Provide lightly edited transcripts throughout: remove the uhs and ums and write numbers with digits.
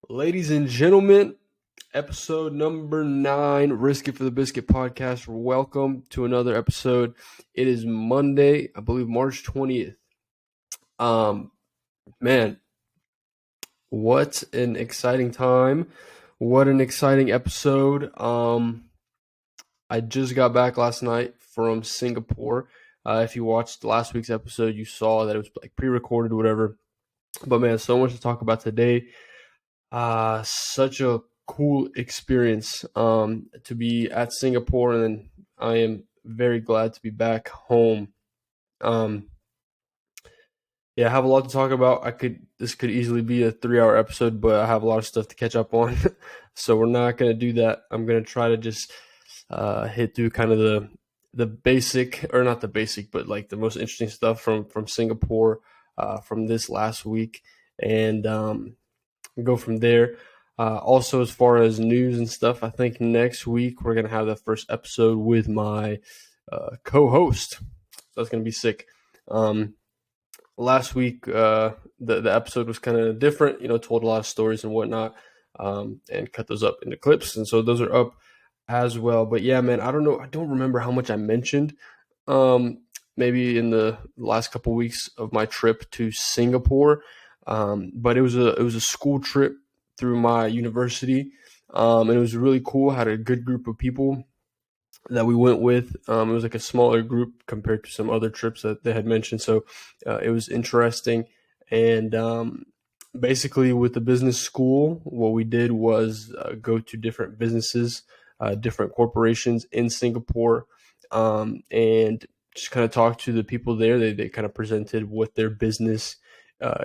Ladies and gentlemen, episode number 9, Risk It for the Biscuit podcast. Welcome to another episode. It is Monday, I believe March 20th. Man, what an exciting time. What an exciting episode. I just got back last night from Singapore. If you watched last week's episode, you saw that it was like pre-recorded or whatever. But man, so much to talk about today. Such a cool experience to be at Singapore, and I am very glad to be back home. Um, yeah, I have a lot to talk about. This could easily be a 3-hour episode, but I have a lot of stuff to catch up on, so we're not gonna do that. I'm gonna try to just hit through kind of the basic, or not the basic, but like the most interesting stuff from Singapore from this last week, and go from there. Also, as far as news and stuff, I think next week we're going to have the first episode with my co-host. So that's going to be sick. Last week, the episode was kind of different, told a lot of stories and whatnot, and cut those up into clips. And so those are up as well. But yeah, man, I don't know. I don't remember how much I mentioned. Maybe in the last couple weeks of my trip to Singapore. But it was a school trip through my university, and it was really cool. I had a good group of people that we went with. It was like a smaller group compared to some other trips that they had mentioned, so it was interesting. And basically, with the business school, what we did was go to different businesses, different corporations in Singapore, and just kind of talk to the people there. They kind of presented what their business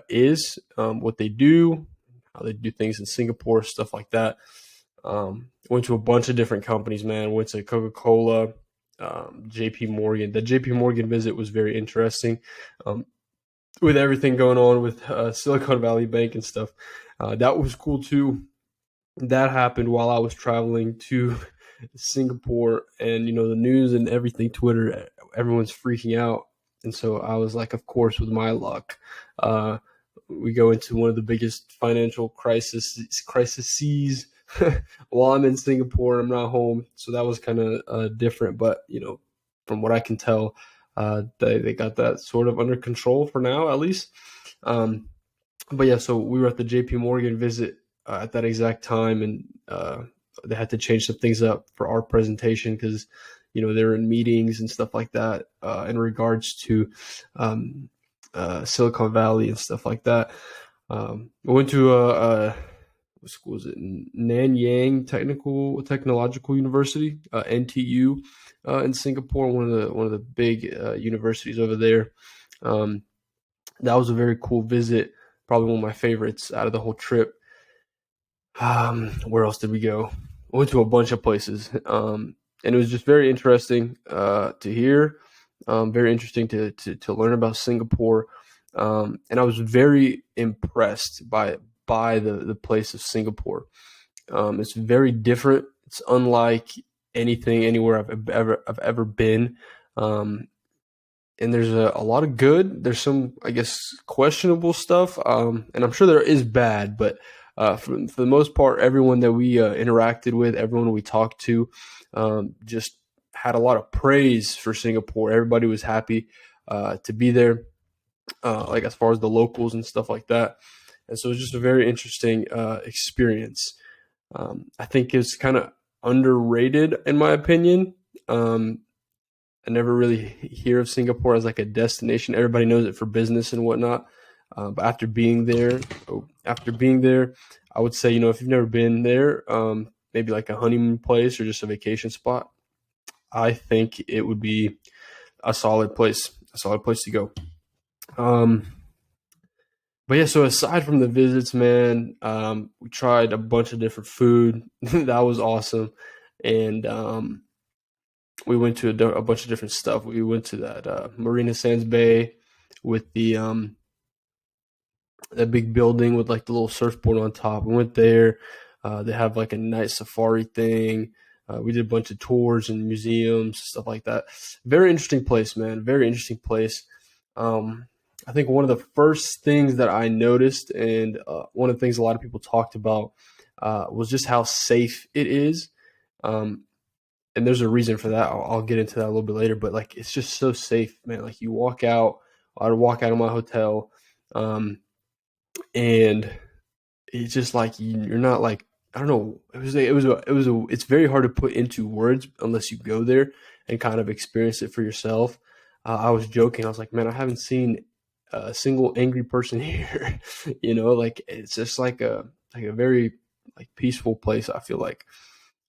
is, what they do, how they do things in Singapore, stuff like that. Went to a bunch of different companies, man. Went to Coca-Cola, JP Morgan. The JP Morgan visit was very interesting, with everything going on with Silicon Valley Bank and stuff. That was cool too. That happened while I was traveling to Singapore, and the news and everything, Twitter, everyone's freaking out. And so I was like, of course, with my luck, we go into one of the biggest financial crises while I'm in Singapore. I'm not home, so that was kind of different. But from what I can tell, they got that sort of under control for now, at least. But yeah, so we were at the JP Morgan visit at that exact time, and they had to change some things up for our presentation because they're in meetings and stuff like that in regards to Silicon Valley and stuff like that. We went to what school is it? Nanyang Technological University, NTU, in Singapore, one of the big universities over there. That was a very cool visit, probably one of my favorites out of the whole trip. Where else did we go? We went to a bunch of places, and it was just very interesting to hear, very interesting to learn about Singapore, and I was very impressed by the place of Singapore. It's very different. It's unlike anything anywhere I've ever been. And there's a lot of good. There's some, I guess, questionable stuff, and I'm sure there is bad, but for the most part, everyone that we interacted with, everyone we talked to, just had a lot of praise for Singapore. Everybody was happy to be there, like as far as the locals and stuff like that. And so it's just a very interesting experience. I think it's kind of underrated, in my opinion. I never really hear of Singapore as like a destination. Everybody knows it for business and whatnot. But after being there, I would say, if you've never been there, maybe like a honeymoon place or just a vacation spot, I think it would be a solid place to go. But yeah, so aside from the visits, man, we tried a bunch of different food. That was awesome. And we went to a bunch of different stuff. We went to that Marina Sands Bay with the that big building with like the little surfboard on top. We went there. They have like a night safari thing. We did a bunch of tours and museums, stuff like that. Very interesting place, man. Very interesting place. I think one of the first things that I noticed, and one of the things a lot of people talked about, was just how safe it is. Um, and there's a reason for that. I'll get into that a little bit later. But like, it's just so safe, man. Like you walk out, I'd walk out of my hotel, um, and it's just like you're not like, I don't know. It's very hard to put into words unless you go there and kind of experience it for yourself. I was joking. I was like, man, I haven't seen a single angry person here. Like it's just like a very like peaceful place. I feel like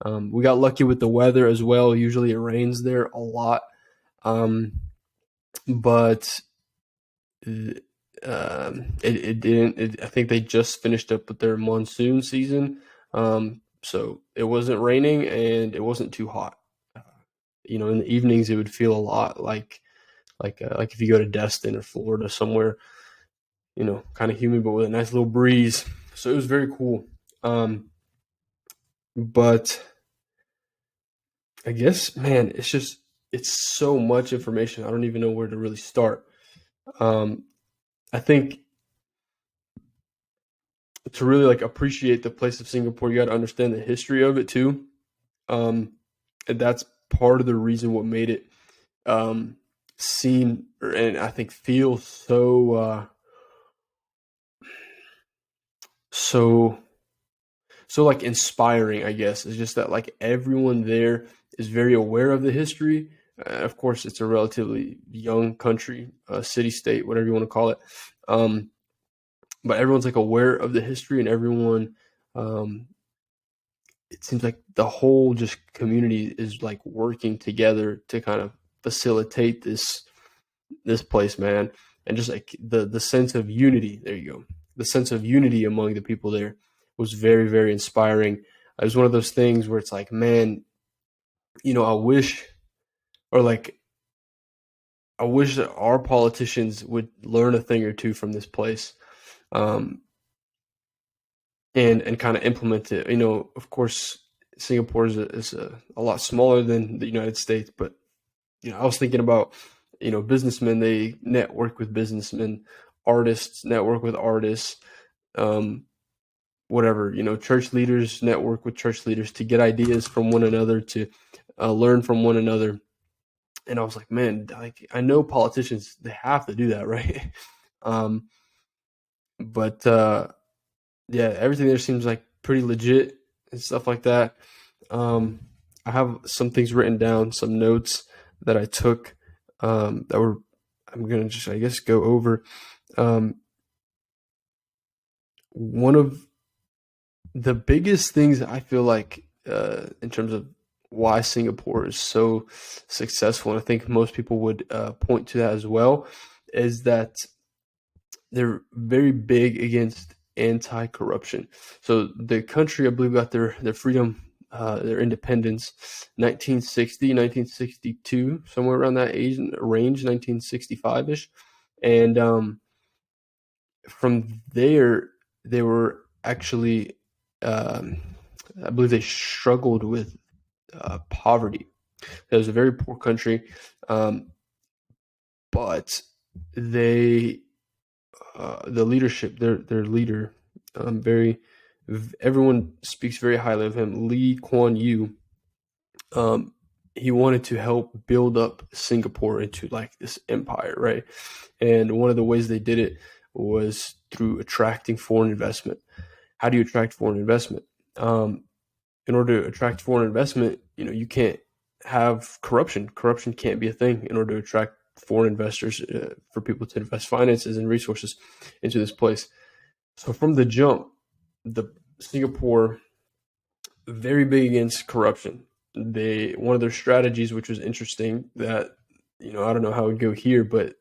we got lucky with the weather as well. Usually it rains there a lot, um, but it didn't. I think they just finished up with their monsoon season, so it wasn't raining and it wasn't too hot. Uh, in the evenings it would feel a lot like if you go to Destin or Florida somewhere, kind of humid but with a nice little breeze. So it was very cool. But I guess, man, it's so much information. I don't even know where to really start. Um, I think to really like appreciate the place of Singapore, you got to understand the history of it too. Um, and that's part of the reason what made it seem and I think feel so so like inspiring. I guess is just that like everyone there is very aware of the history. Of course, it's a relatively young country, city state, whatever you want to call it. Um, but everyone's like aware of the history, and everyone um, it seems like the whole just community is like working together to kind of facilitate this place, man. And just like the sense of unity, there you go. The sense of unity among the people there was very, very inspiring. It was one of those things where it's like, man, I wish, or like I wish that our politicians would learn a thing or two from this place, um, and kind of implement it. Of course, Singapore is a lot smaller than the United States, but I was thinking about businessmen. They network with businessmen, artists network with artists, um, whatever. Church leaders network with church leaders to get ideas from one another, to learn from one another. And I was like, man, like I know politicians, they have to do that, right? um, but yeah, everything there seems like pretty legit and stuff like that. Um, I have some things written down, some notes that I took, that were I'm gonna just I guess go over. Um, One of the biggest things I feel like in terms of why Singapore is so successful, and I think most people would point to that as well, is that they're very big against anti-corruption. So the country, I believe, got their freedom, their independence, 1960, 1962, somewhere around that age range, 1965 ish, and from there they were actually, um, I believe, they struggled with poverty. It was a very poor country, um, but they the leadership, their leader, very everyone speaks very highly of him, Lee Kuan Yew. Um, he wanted to help build up Singapore into like this empire, right? And one of the ways they did it was through attracting foreign investment. How do you attract foreign investment? Um, in order to attract foreign investment, you can't have corruption. Corruption can't be a thing in order to attract foreign investors, for people to invest finances and resources into this place. So from the jump, the Singapore very big against corruption. They One of their strategies, which was interesting, that I don't know how it would go here, but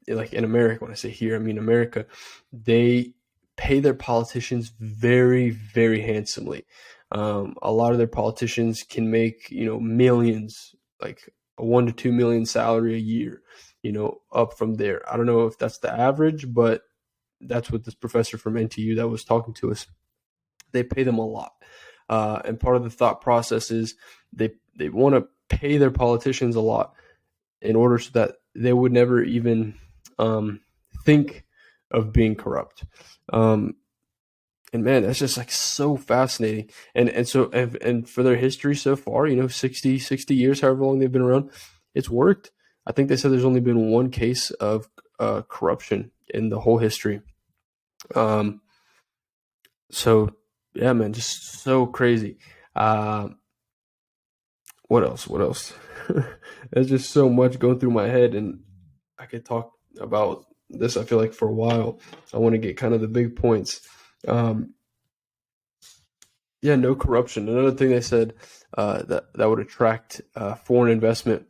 like in America, when I say here, I mean America, they pay their politicians very, very handsomely. A lot of their politicians can make millions, like a 1 to 2 million salary a year, up from there. I don't know if that's the average, but that's what this professor from NTU that was talking to us, they pay them a lot. And part of the thought process is they want to pay their politicians a lot in order so that they would never even think of being corrupt. Um, and man, that's just like so fascinating. And for their history so far, 60 years, however long they've been around, it's worked. I think they said there's only been one case of corruption in the whole history. Um, so yeah, man, just so crazy. Um, what else? What else? There's just so much going through my head, and I could talk about this, I feel like, for a while. I want to get kind of the big points. Um, yeah, no corruption. Another thing they said that would attract foreign investment.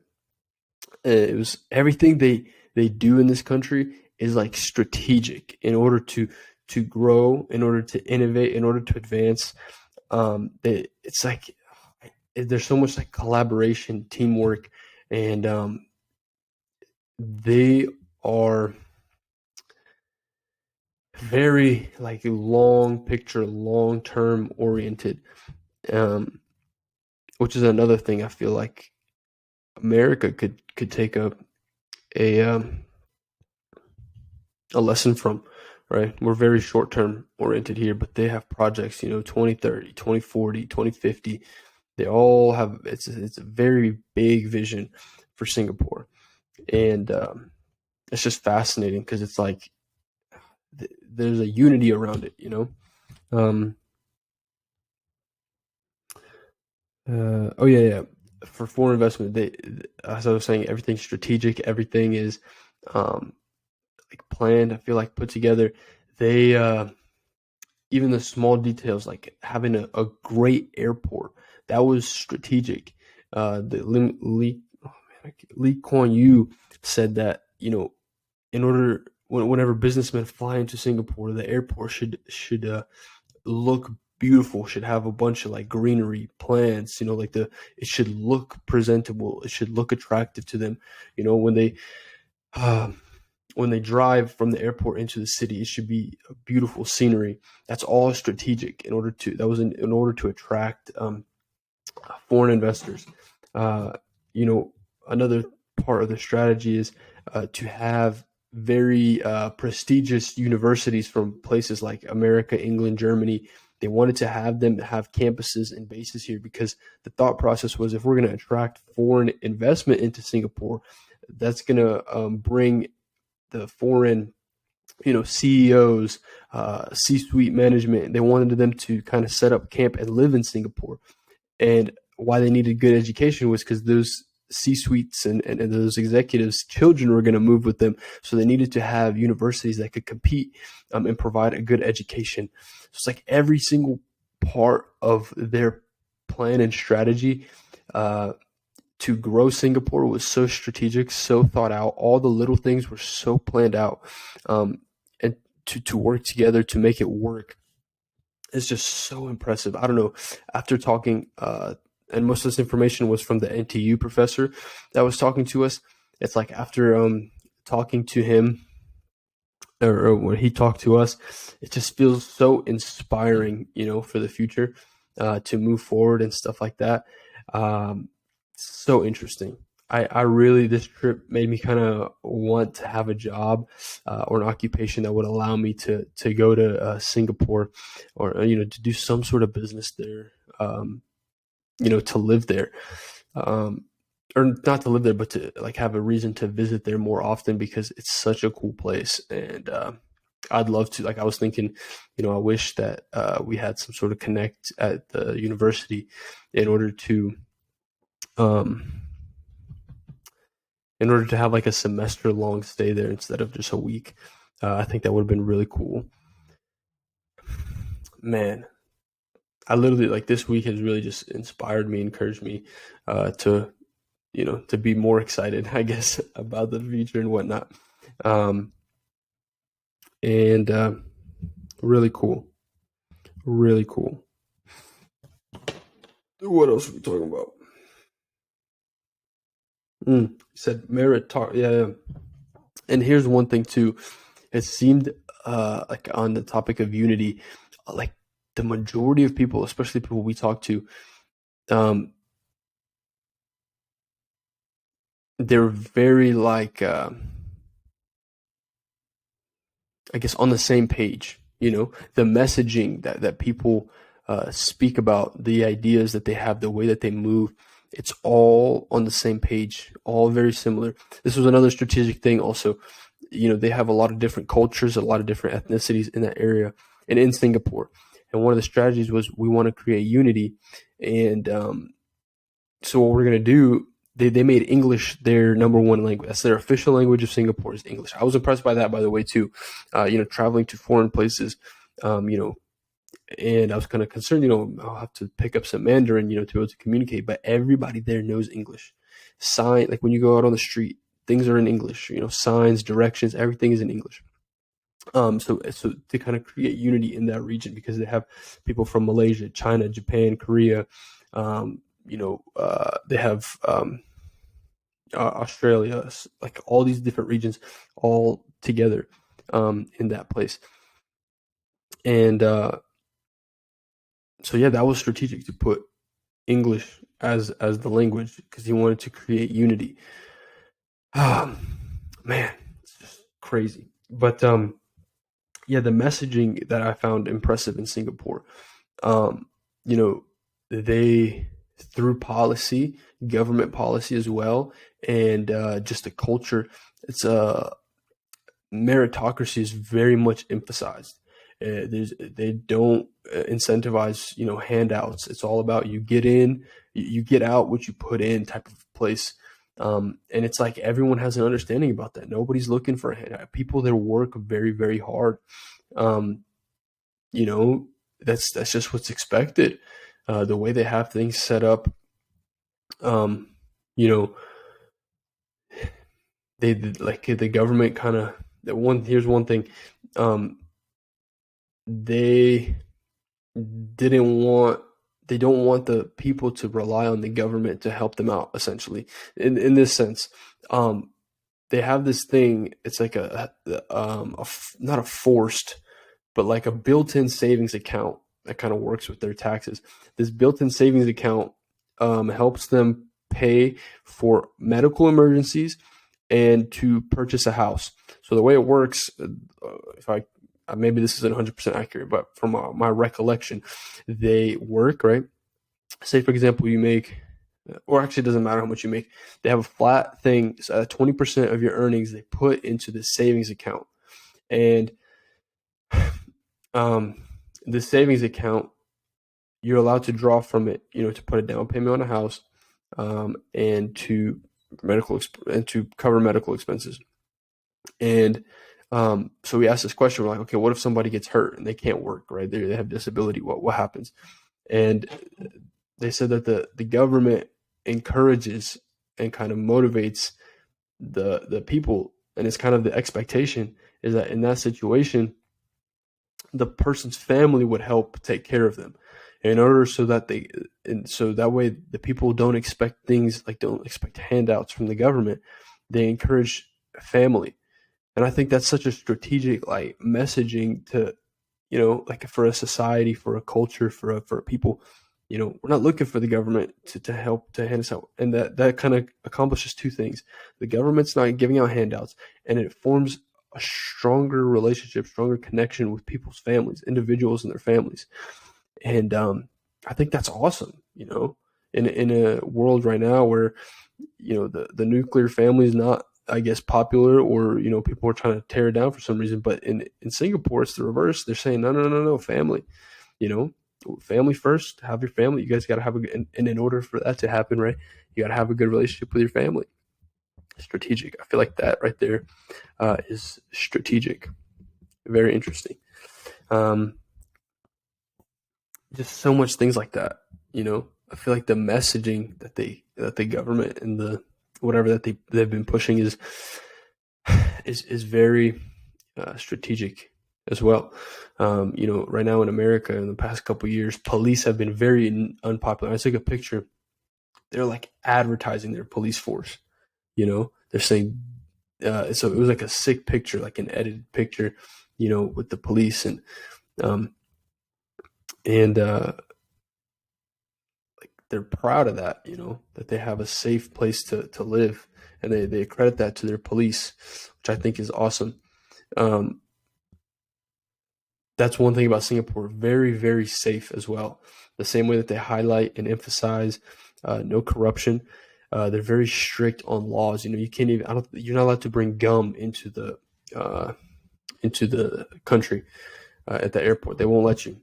It was everything they do in this country is like strategic in order to grow, in order to innovate, in order to advance. It's like there's so much like collaboration, teamwork, and they are very like long picture, long term oriented, um, which is another thing I feel like America could take a um, a lesson from, right? We're very short term oriented here, but they have projects, 2030, 2040, 2050. They all have it's a very big vision for Singapore, and it's just fascinating because it's like there's a unity around it. Um, oh yeah, yeah. For foreign investment, as I was saying, everything's strategic. Everything is um, like planned. I feel like put together. They even the small details, like having a great airport, that was strategic. Lee Kuan Yew said that in order whenever businessmen fly into Singapore, the airport should look beautiful, should have a bunch of like greenery, plants, like it should look presentable, it should look attractive to them. You know, um, when they drive from the airport into the city, it should be a beautiful scenery. That's all strategic that was in order to attract foreign investors. Uh, you know, Another part of the strategy is to have very prestigious universities from places like America, England, Germany. They wanted to have them have campuses and bases here because the thought process was if we're going to attract foreign investment into Singapore, that's going to bring the foreign CEOs, C-suite management. They wanted them to kind of set up camp and live in Singapore. And why they needed good education was because those C-suites and those executives' children were going to move with them. So they needed to have universities that could compete and provide a good education. So it's like every single part of their plan and strategy to grow Singapore was so strategic, so thought out. All the little things were so planned out, and to work together to make it work is just so impressive. I don't know. After talking, and most of this information was from the NTU professor that was talking to us. It's like after talking to him or when he talked to us, it just feels so inspiring, for the future to move forward and stuff like that. Um, so interesting. I really, this trip made me kind of want to have a job or an occupation that would allow me to go to Singapore or, to do some sort of business there, to live there. Um, or not to live there, but to like have a reason to visit there more often because it's such a cool place. And I'd love to. Like I was thinking, I wish that we had some sort of connect at the university in order to um, have like a semester long stay there instead of just a week. I think that would have been really cool. Man, I literally like this week has really just inspired me, encouraged me to to be more excited, I guess, about the future and whatnot. Um, and Really cool, really cool. What else are we talking about? You said merit. Yeah, yeah. And here's one thing too. It seemed like on the topic of unity, like the majority of people, especially people we talk to, um, they're very like I guess, on the same page. The messaging that people speak about, the ideas that they have, the way that they move, it's all on the same page, all very similar. This was another strategic thing also. They have a lot of different cultures, a lot of different ethnicities in that area and in Singapore. And one of the strategies was we want to create unity. And so what we're going to do, they made English their number one language. That's their official language of Singapore is English. I was impressed by that, by the way, too. Traveling to foreign places, and I was kind of concerned, I'll have to pick up some Mandarin, to be able to communicate, but everybody there knows English. Like when you go out on the street, things are in English, signs, directions, everything is in English. So to kind of create unity in that region, because they have people from Malaysia, China, Japan, Korea, they have Australia, like all these different regions all together in that place. And so yeah, that was strategic to put English as the language because he wanted to create unity. Man, it's just crazy. But yeah, the messaging that I found impressive in Singapore, um, you know, they through policy, government policy as well, and just the culture. It's meritocracy is very much emphasized. They don't incentivize handouts. It's all about you get in, you get out what you put in type of place. And it's like everyone has an understanding about that. Nobody's looking for a handout. People that work very, very hard. Um, you know, that's just what's expected. The way they have things set up, um, you know, they like the government kind of one. Here's one thing, um, they didn't want they don't want the people to rely on the government to help them out. Essentially, in this sense, they have this thing. It's like not a forced but like a built-in savings account that kind of works with their taxes. This built-in savings account helps them pay for medical emergencies and to purchase a house. So the way it works, if I maybe this isn't 100% accurate, but from my recollection, they work right. Say for example, you make, or actually it doesn't matter how much you make. They have a flat thing, so 20% of your earnings they put into the savings account, and um, the savings account, you're allowed to draw from it, to put a down payment on a house, and to and to cover medical expenses. And so we asked this question. We're like, okay, what if somebody gets hurt and they can't work, right? They have disability. What happens? And they said that the government encourages and kind of motivates the people, and it's kind of the expectation is that in that situation the person's family would help take care of them in order so that so that way the people don't expect things like don't expect handouts from the government. They encourage family. And I think that's such a strategic like messaging to, like for a society, for a culture, for a people. We're not looking for the government to help to hand us out. And that kind of accomplishes two things. The government's not giving out handouts, and it forms a stronger relationship, stronger connection with people's families, individuals and their families. And I think that's awesome, in a world right now where, the nuclear family is not, I guess, popular, or, people are trying to tear it down for some reason. But in Singapore, it's the reverse. They're saying, no, no, no, no, family, family first, have your family. You guys got to have and in order for that to happen, right, you got to have a good relationship with your family. Strategic. I feel like that right there is strategic. Very interesting. Um, just so much things like that. I feel like the messaging that the government and the whatever that they've been pushing is very strategic as well. Right now in America, in the past couple of years, police have been very unpopular. I took a picture. They're like advertising their police force. They're saying, so it was like a sick picture, like an edited picture, with the police um, and like they're proud of that, that they have a safe place to live, and they credit that to their police, which I think is awesome. Um, That's one thing about Singapore. Very, very safe as well. The same way that they highlight and emphasize no corruption. They're very strict on laws. You know, you can't even. I don't. You're not allowed to bring gum uh, into the country at the airport. They won't let you.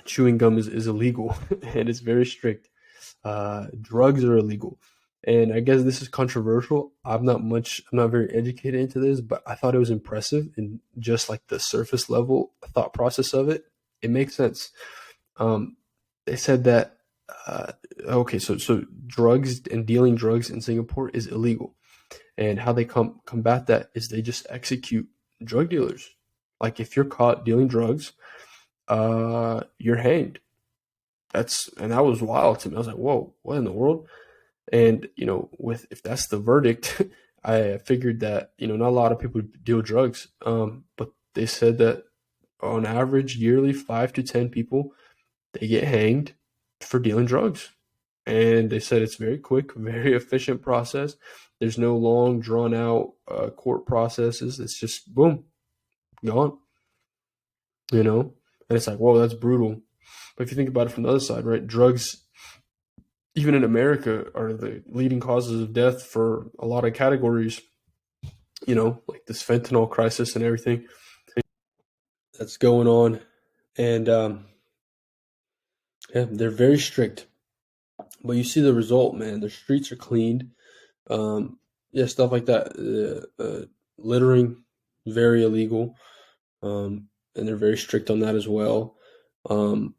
Chewing gum is illegal, and it's very strict. Drugs are illegal. And I guess this is controversial. I'm not very educated into this, but I thought it was impressive and just like the surface level thought process of it, it makes sense. Um, they said that, okay, so drugs and dealing drugs in Singapore is illegal. And how they combat that is they just execute drug dealers. Like if you're caught dealing drugs, you're hanged. And that was wild to me. I was like, whoa, what in the world? And with if that's the verdict, I figured that not a lot of people deal drugs. But they said that on average, yearly, 5 to 10 people they get hanged for dealing drugs. And they said it's very quick, very efficient process. There's no long, drawn out court processes. It's just boom, gone. And it's like, whoa, that's brutal. But if you think about it from the other side, right? Drugs even in America, are the leading causes of death for a lot of categories, like this fentanyl crisis and everything that's going on. And yeah, they're very strict. But you see the result, man. The streets are cleaned. Yeah, stuff like that. Littering, very illegal. And they're very strict on that as well. Um,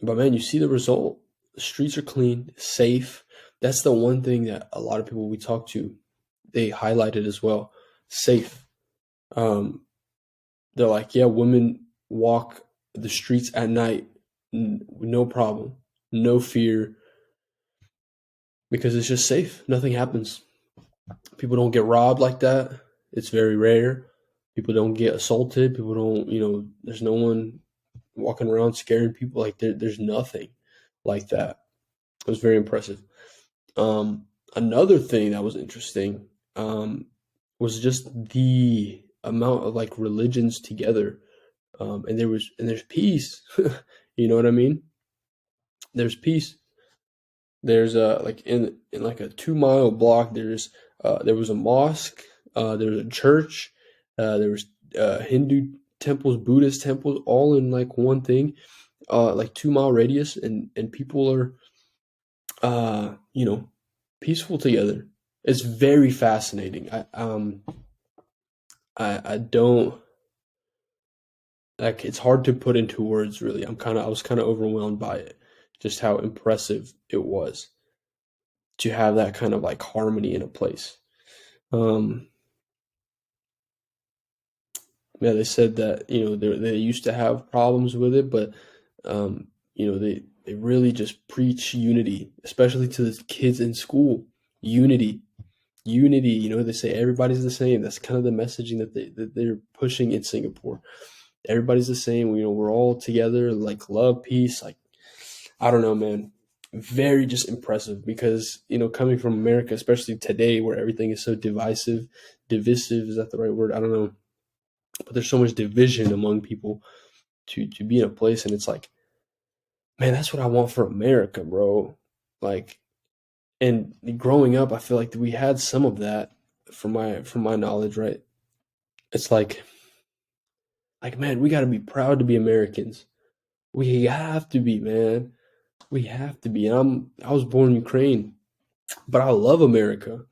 but man, you see the result. The streets are clean, safe. That's the one thing that a lot of people we talk to they highlighted as well. Safe. Um, they're like, yeah, women walk the streets at night, no problem, no fear, because it's just safe. Nothing happens. People don't get robbed like that. It's very rare. People don't get assaulted. People don't, there's no one walking around scaring people. Like there's nothing like that. It was very impressive. Another thing that was interesting was just the amount of like religions together, and there's peace. You know what I mean? There's peace. There's like in like a 2 mile block. There was a mosque. There was a church. There was Hindu temples, Buddhist temples, all in like one thing. Like 2 mile radius, and people are you know, peaceful together. It's very fascinating. I don't like it's hard to put into words really. I was kind of overwhelmed by it. Just how impressive it was to have that kind of like harmony in a place. Um yeah, they said that, they used to have problems with it, but they really just preach unity, especially to the kids in school. Unity. Unity, they say everybody's the same. That's kind of the messaging that they're pushing in Singapore. Everybody's the same. We're all together, like love, peace. Like I don't know, man. Very just impressive because coming from America, especially today, where everything is so divisive. Is that the right word? I don't know, but there's so much division among people. To be in a place and it's like, man, that's what I want for America, bro. Like, and growing up, I feel like we had some of that from my knowledge, right? It's like man, we got to be proud to be Americans. We have to be, man. We have to be. And I was born in Ukraine, but I love America.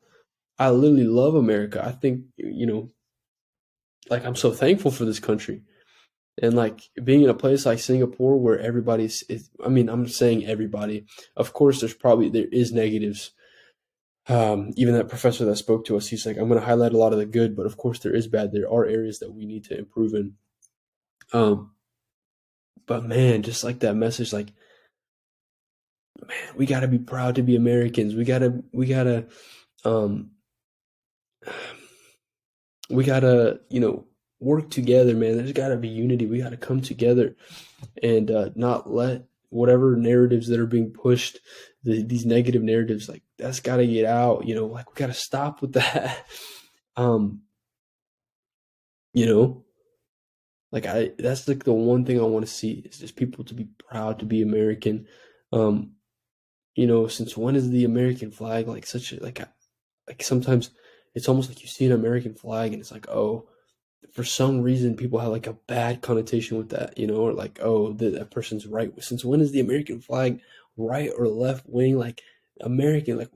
I literally love America. I think, like I'm so thankful for this country. And like being in a place like Singapore where I mean, I'm saying everybody. Of course, there is negatives. Even that professor that spoke to us, he's like, I'm going to highlight a lot of the good, but of course there is bad. There are areas that we need to improve in. Um, but man, just like that message, like man, we got to be proud to be Americans. Um, we gotta, work together, man. There's gotta be unity. We gotta come together and not let whatever narratives that are being pushed, these negative narratives, like that's gotta get out. Like we gotta stop with that. um, you know, Like that's like the one thing I want to see is just people to be proud to be American. Um, since when is the American flag like such a like sometimes it's almost like you see an American flag and it's like, oh, for some reason people have like a bad connotation with that, or like, oh, that person's right. Since when is the American flag right or left wing? Like American, like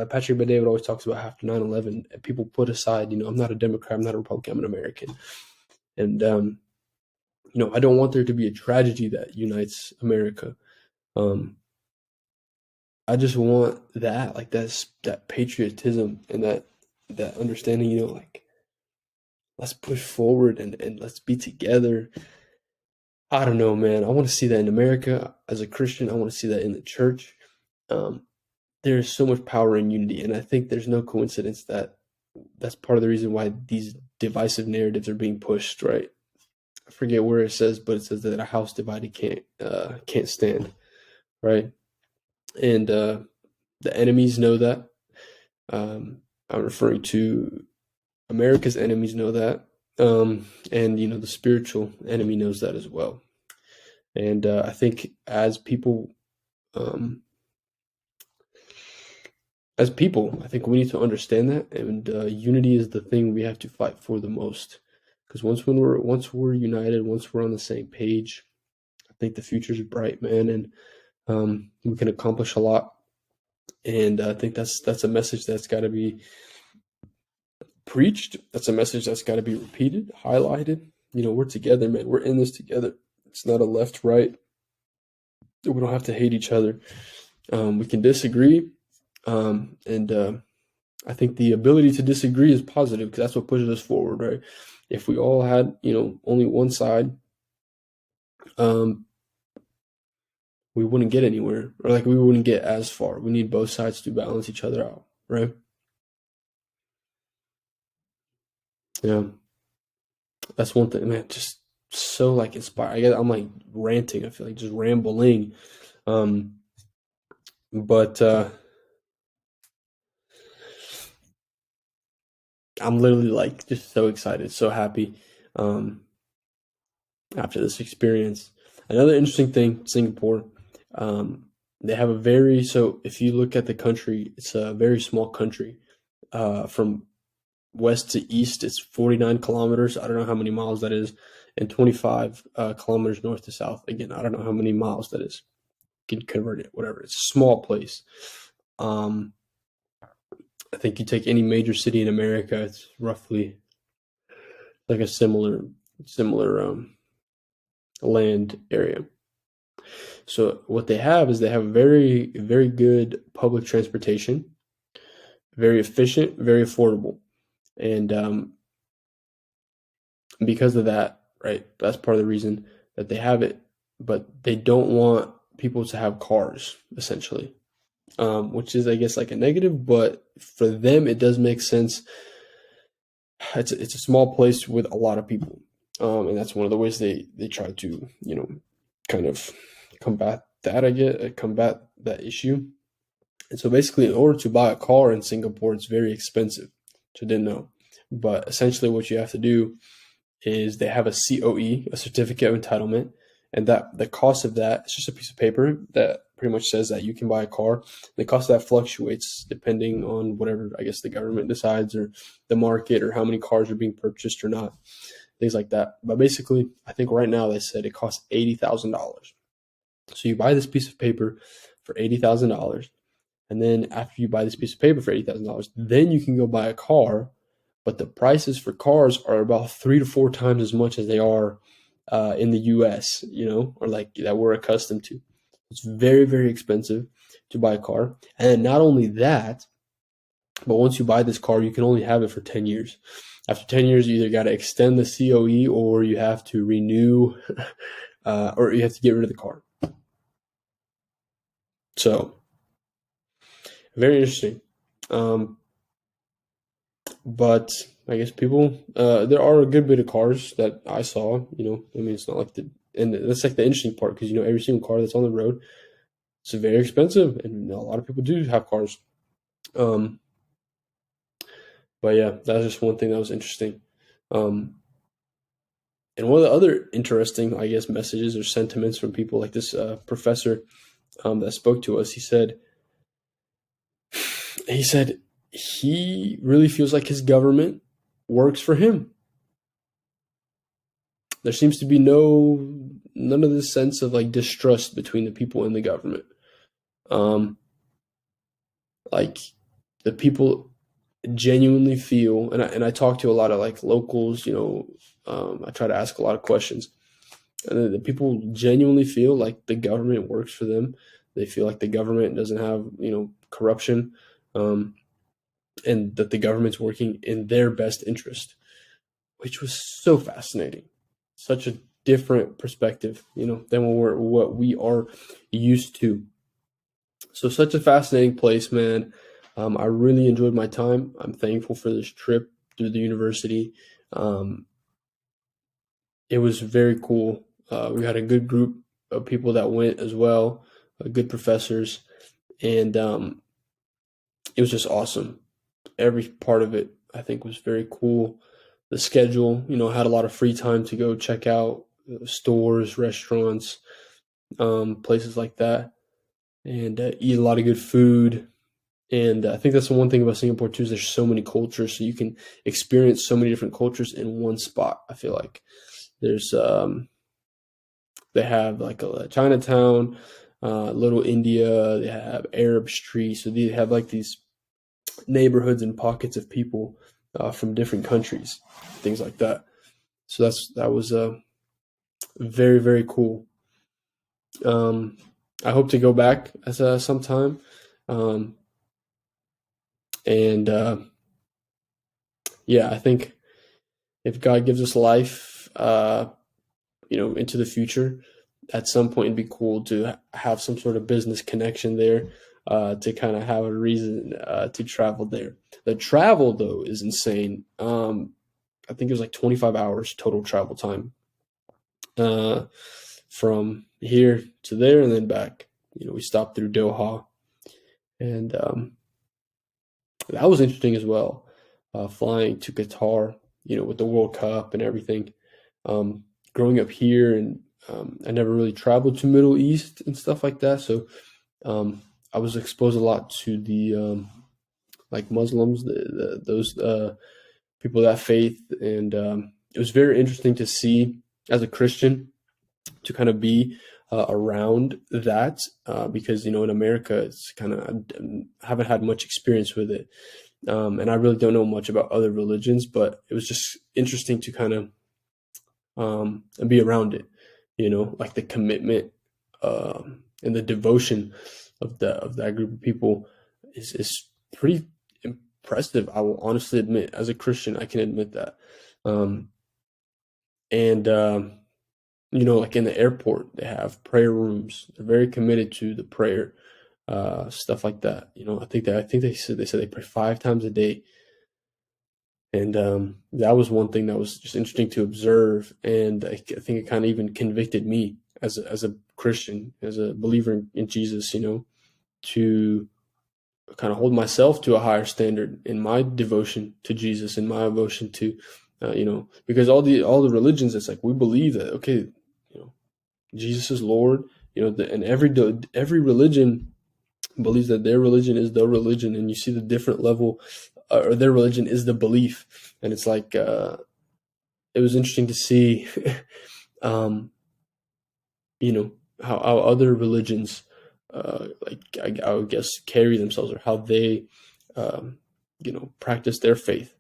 Patrick Bet-David always talks about after 9/11, people put aside, I'm not a Democrat, I'm not a Republican, I'm an American, and I don't want there to be a tragedy that unites America. Um, I just want that, like that patriotism and that understanding, like let's push forward and let's be together. I don't know, man. I want to see that in America as a Christian. I want to see that in the church. Um, there's so much power in unity, and I think there's no coincidence that that's part of the reason why these divisive narratives are being pushed. Right? I forget where it says, but it says that a house divided can't stand. Right? And the enemies know that. I'm referring to America's enemies know that, and the spiritual enemy knows that as well. And I think um, as people, I think we need to understand that, and unity is the thing we have to fight for the most. Because once we're united, once we're on the same page, I think the future's bright, man, and we can accomplish a lot. And I think that's a message that's got to be preached. That's a message that's got to be repeated, highlighted. We're together, man. We're in this together. It's not a left, right. We don't have to hate each other. We can disagree, and I think the ability to disagree is positive because that's what pushes us forward, right? If we all had, only one side, um, we wouldn't get anywhere, or like we wouldn't get as far. We need both sides to balance each other out, right? Yeah, that's one thing, man. Just so like inspired. I guess I'm like ranting. I feel like just rambling. Um, but I'm literally like just so excited, so happy. Um, after this experience. Another interesting thing, Singapore, they have a very, so if you look at the country, it's a very small country. From west to east, it's 49 kilometers. I don't know how many miles that is, and 25 kilometers north to south. Again, I don't know how many miles that is. You can convert it, whatever. It's a small place. Um, I think you take any major city in America, it's roughly like a similar land area. So what they have is they have very, very good public transportation, very efficient, very affordable. And because of that, right, that's part of the reason that they have it. But they don't want people to have cars, essentially, which is, I guess, like a negative. But for them, it does make sense. It's a small place with a lot of people, and that's one of the ways they try to, kind of combat that. I get combat that issue. And so basically, in order to buy a car in Singapore, it's very expensive, which I didn't know. But essentially, what you have to do is they have a COE, a certificate of entitlement, and that the cost of that is just a piece of paper that pretty much says that you can buy a car. The cost of that fluctuates depending on whatever I guess the government decides or the market or how many cars are being purchased or not, things like that. But basically, I think right now they said it costs $80,000. So you buy this piece of paper for $80,000. And then after you buy this piece of paper for $80,000, then you can go buy a car. But the prices for cars are about 3 to 4 times as much as they are in the US, or like that we're accustomed to. It's very, very expensive to buy a car. And not only that, but once you buy this car, you can only have it for 10 years. After 10 years, you either got to extend the COE or you have to renew or you have to get rid of the car. So, very interesting. Um, But I guess people, there are a good bit of cars that I saw. I mean, it's not like and that's like the interesting part because every single car that's on the road, it's very expensive, and a lot of people do have cars. Um, but yeah, that's just one thing that was interesting. Um, And one of the other interesting, I guess, messages or sentiments from people like this professor that spoke to us, he said he really feels like his government works for him. There seems to be none of this sense of like distrust between the people and the government. Um, like the people genuinely feel, and I talk to a lot of like locals, I try to ask a lot of questions, and the people genuinely feel like the government works for them. They feel like the government doesn't have, corruption, um, and that the government's working in their best interest, which was so fascinating. Such a different perspective, than what we are used to. So such a fascinating place, man. I really enjoyed my time. I'm thankful for this trip through the university. Um, it was very cool. We had a good group of people that went as well, good professors, and it was just awesome. Every part of it, I think, was very cool. The schedule, I had a lot of free time to go check out stores, restaurants, places like that, and eat a lot of good food. And I think that's the one thing about Singapore too is there's so many cultures, so you can experience so many different cultures in one spot. I feel like there's they have like a Chinatown, Little India. They have Arab Street, so they have like these neighborhoods and pockets of people from different countries, things like that. So that was very very cool. Um, I hope to go back as sometime, um, and yeah, I think if God gives us life, into the future, at some point it'd be cool to have some sort of business connection there, to kind of have a reason to travel there. The travel though is insane. I think it was like 25 hours total travel time, uh, from here to there and then back. We stopped through Doha, and that was interesting as well. Flying to Qatar, with the World Cup and everything. Um, Growing up here, and I never really traveled to Middle East and stuff like that, so I was exposed a lot to the like Muslims, those people of that faith, and it was very interesting to see as a Christian to kind of be around that, because in America it's kind of I haven't had much experience with it, and I really don't know much about other religions, but it was just interesting to kind of and be around it. Like the commitment and the devotion of that group of people is pretty impressive. I will honestly admit, as a Christian, I can admit that. Um, and like in the airport, they have prayer rooms. They're very committed to the prayer, stuff like that. I think they said they pray 5 times a day, and that was one thing that was just interesting to observe. And I think it kind of even convicted me as a Christian, as a believer in Jesus, to kind of hold myself to a higher standard in my devotion to Jesus, and my devotion to, because all the religions, it's like we believe that, okay, Jesus is Lord, and every religion believes that their religion is the religion, and you see the different level, or their religion is the belief, and it's like it was interesting to see, um, how other religions, like I would guess, carry themselves, or how they, um, practice their faith.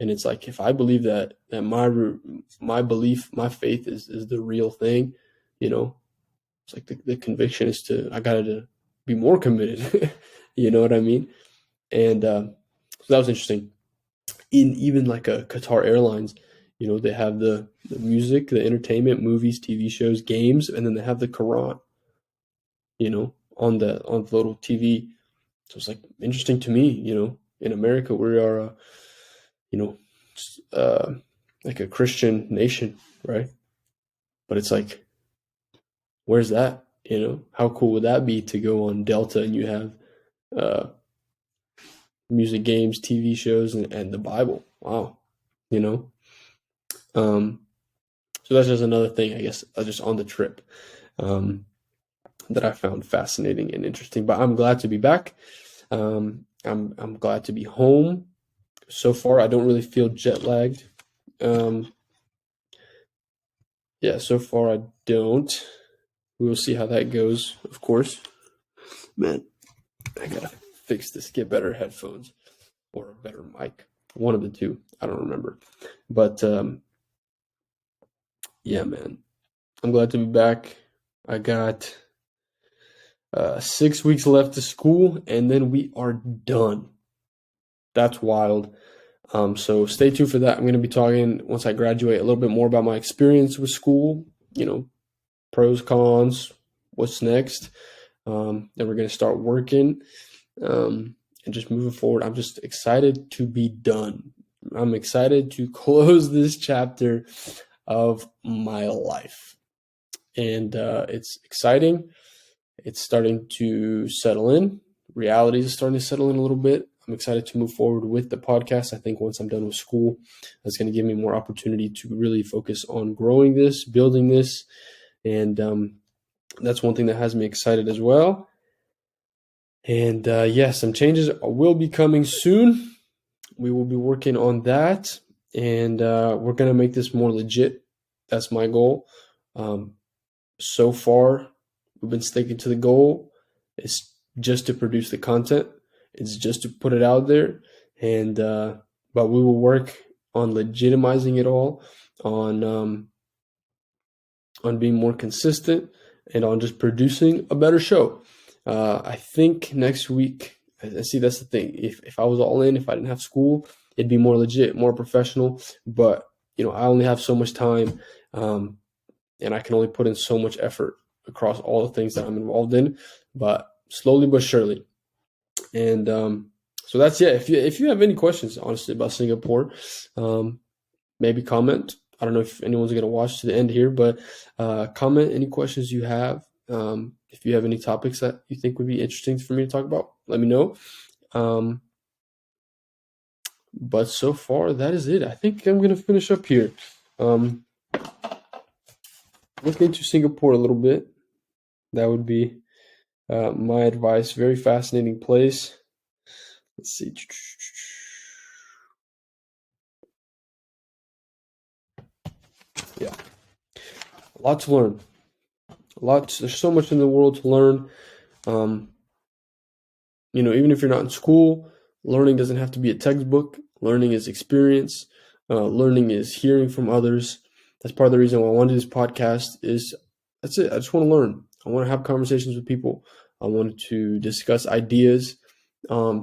And it's like if I believe that my belief, my faith is the real thing, it's like the conviction is I gotta to be more committed. You know what I mean? And so that was interesting. In even like a Qatar Airlines, they have the music, the entertainment, movies, TV shows, games, and then they have the Quran, on the little TV. So it's like interesting to me, in America we are, you know, uh, like a Christian nation, right? But it's like, where's that? How cool would that be to go on Delta and you have uh, music, games, TV shows, and the Bible? Wow, you know. Um, So that's just another thing, I guess, just on the trip, um, that I found fascinating and interesting. But I'm glad to be back. I'm glad to be home. So far, I don't really feel jet lagged. Um, yeah, so far I don't. We will see how that goes, of course. Man, I gotta fix this, get better headphones or a better mic. One of the two. I don't remember. But yeah, man. I'm glad to be back. I got 6 weeks left to school, and then we are done. That's wild. So stay tuned for that. I'm going to be talking once I graduate a little bit more about my experience with school, you know, pros, cons, what's next. Then we're going to start working, and just moving forward. I'm just excited to be done. I'm excited to close this chapter of my life. And it's exciting. It's starting to settle in. Reality is starting to settle in a little bit. I'm excited to move forward with the podcast. I think once I'm done with school, that's going to give me more opportunity to really focus on growing this, building this. And that's one thing that has me excited as well. And yeah, some changes will be coming soon. We will be working on that. And we're going to make this more legit. That's my goal. So far, we've been sticking to the goal. It's just to produce the content. It's just to put it out there, and but we will work on legitimizing it all, on being more consistent, and on just producing a better show. I think next week. I see that's the thing. If I was all in, if I didn't have school, it'd be more legit, more professional. But I only have so much time, and I can only put in so much effort across all the things that I'm involved in. But slowly but surely. And so that's it. If you have any questions, honestly, about Singapore, maybe comment. I don't know if anyone's going to watch to the end here, but comment any questions you have. If you have any topics that you think would be interesting for me to talk about, let me know. But so far, that is it. I think I'm going to finish up here. Look into Singapore a little bit. That would be my advice. Very fascinating place. Let's see. Yeah, a lot to learn. There's so much in the world to learn. Um, Even if you're not in school, learning doesn't have to be a textbook. Learning is experience. Learning is hearing from others. That's part of the reason why I want to do this podcast. That's it. I just want to learn. I want to have conversations with people. I want to discuss ideas,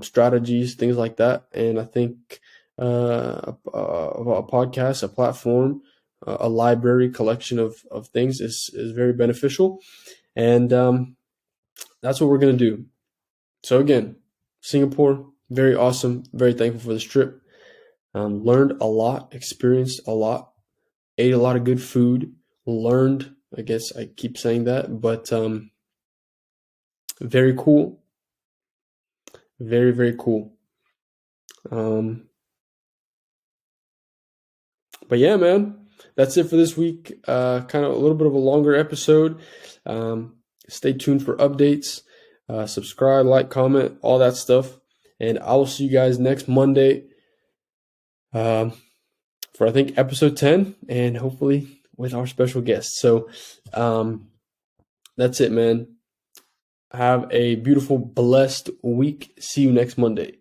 strategies, things like that. And I think a podcast, a platform, a library collection of things is very beneficial. And that's what we're going to do. So again, Singapore, very awesome. Very thankful for this trip. Learned a lot, experienced a lot, ate a lot of good food, learned, I guess I keep saying that, but very cool. Very, very cool. But yeah, man, that's it for this week. Kind of a little bit of a longer episode. Stay tuned for updates. Subscribe, like, comment, all that stuff. And I will see you guys next Monday for, I think, episode 10, and hopefully with our special guest. So that's it, man. Have a beautiful, blessed week. See you next Monday.